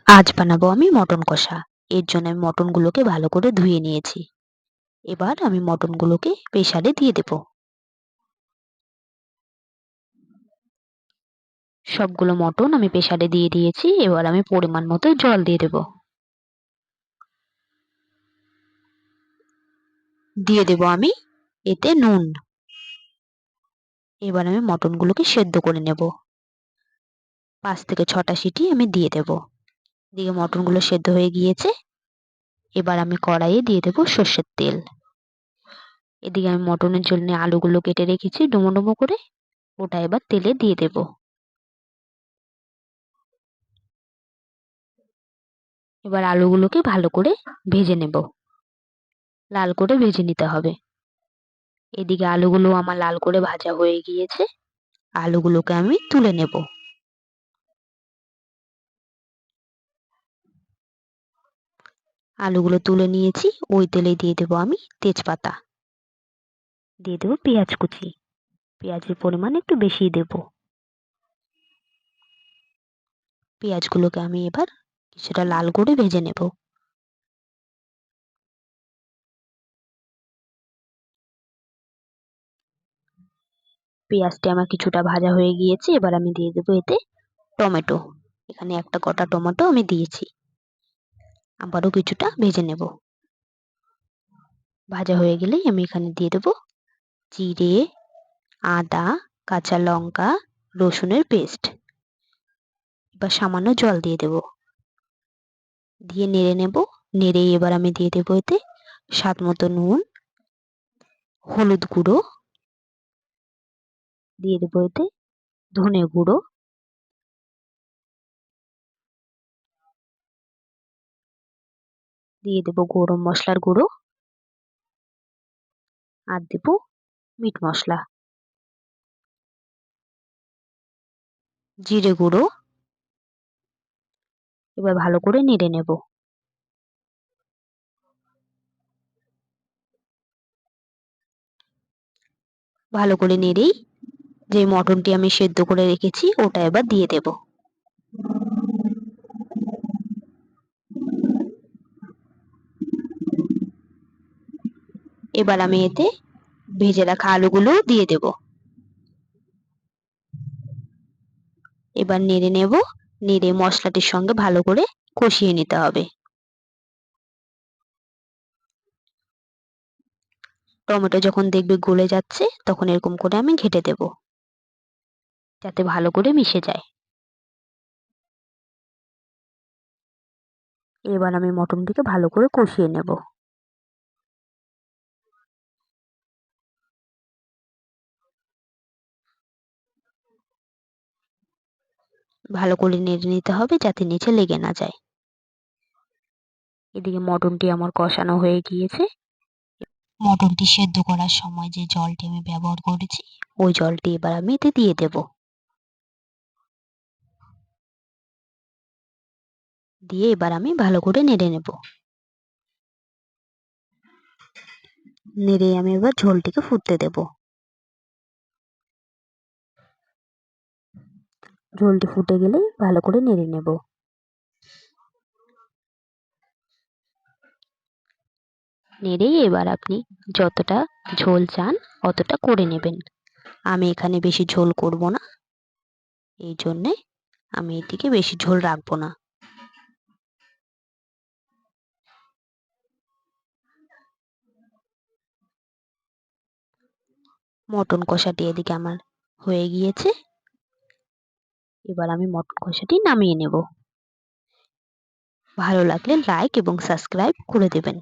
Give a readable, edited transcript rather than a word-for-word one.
আজ বানাবো আমি মটন কষা। এর জন্য আমি মটনগুলোকে ভালো করে ধুয়ে নিয়েছি। এবার আমি মটনগুলোকে প্রেসারে দিয়ে দেব। সবগুলো মটন আমি প্রেসারে দিয়ে দিয়েছি। এবার আমি পরিমাণ মতো জল দিয়ে দেব। দিয়ে দেব আমি এতে নুন। এবার আমি মটনগুলোকে সেদ্ধ করে নেব। ৫ থেকে ৬টা সিটি আমি দিয়ে দেব। এদিকে মটনগুলো সেদ্ধ হয়ে গিয়েছে। এবার আমি কড়াইয়ে দিয়ে দেব সর্ষের তেল। এদিকে আমি মটনের জন্য আলুগুলো কেটে রেখেছি ডুমো ডুমো করে। ওটা এবার তেলে দিয়ে দেব। এবার আলুগুলোকে ভালো করে ভেজে নেব। লাল করে ভেজে নিতে হবে। এদিকে আলুগুলো আমার লাল করে ভাজা হয়ে গিয়েছে। আলুগুলোকে আমি তুলে নেব। আলুগুলো তুলে নিয়েছি। ওই তেলে দিয়ে দেব আমি তেজপাতা। দিয়ে দেব পেঁয়াজ কুচি। পেঁয়াজের পরিমাণ একটু বেশিই দেব। পেঁয়াজগুলোকে আমি এবার কিছুটা লাল করে ভেজে নেব। পেঁয়াজটা আমার কিছুটা ভাজা হয়ে গিয়েছে। এবার আমি দিয়ে দেব এতে টমেটো। এখানে একটা গোটা টমেটো আমি দিয়েছি। আবারও কিছুটা ভেজে নেব। ভাজা হয়ে গেলেই আমি এখানে দিয়ে দেব জিরে, আদা, কাঁচা লঙ্কা, রসুনের পেস্ট। এবার সামান্য জল দিয়ে দেব। দিয়ে নেড়ে নেব। নেড়ে এবার আমি দিয়ে দেব এতে স্বাদ মতো নুন, হলুদ গুঁড়ো, দিয়ে দেব এতে ধনে গুঁড়ো, দিয়ে দেব গরম মশলার গুঁড়ো, আর দেব মিট মশলা, জিরে গুঁড়ো। এবার ভালো করে নেড়ে নেব। ভালো করে নেড়েই যে মটনটি আমি সেদ্ধ করে রেখেছি ওটা এবার দিয়ে দেব। এবার আমি এতে ভেজে রাখা আলুগুলো দিয়ে দেব। এবার নেড়ে নেব। নেড়ে মশলাটির সঙ্গে ভালো করে কষিয়ে নিতে হবে। টমেটো যখন দেখবে গলে যাচ্ছে তখন এরকম করে আমি ঘেঁটে দেব, যাতে ভালো করে মিশে যায়। এবার আমি মটনটিকে ভালো করে কষিয়ে নেব। ভালো করে নেড়ে নিতে হবে যাতে নিচে লেগে না যায়। এদিকে মটনটি আমার কষানো হয়ে গিয়েছে। মটনটি সেদ্ধ করার সময় যে জলটি আমি ব্যবহার করেছি ওই জলটি এবার আমি এতে দিয়ে দেব। দিয়ে এবার আমি ভালো করে নেড়ে নেব। নেড়ে আমি এবার ঝোলটিকে ফুটতে দেব। ঝোলটি ফুটে গেলে ভালো করে নেড়ে নেব। নেড়ে এবার আপনি যতটা ঝোল চান অতটা করে নেবেন। আমি এখানে বেশি ঝোল করব না, এই জন্যে আমি এদিকে বেশি ঝোল রাখবো না। মটন কষাটি এদিকে আমার হয়ে গিয়েছে। এবার আমি মটন কষাটি নামিয়ে নেব। ভালো লাগলে লাইক এবং সাবস্ক্রাইব করে দেবেন।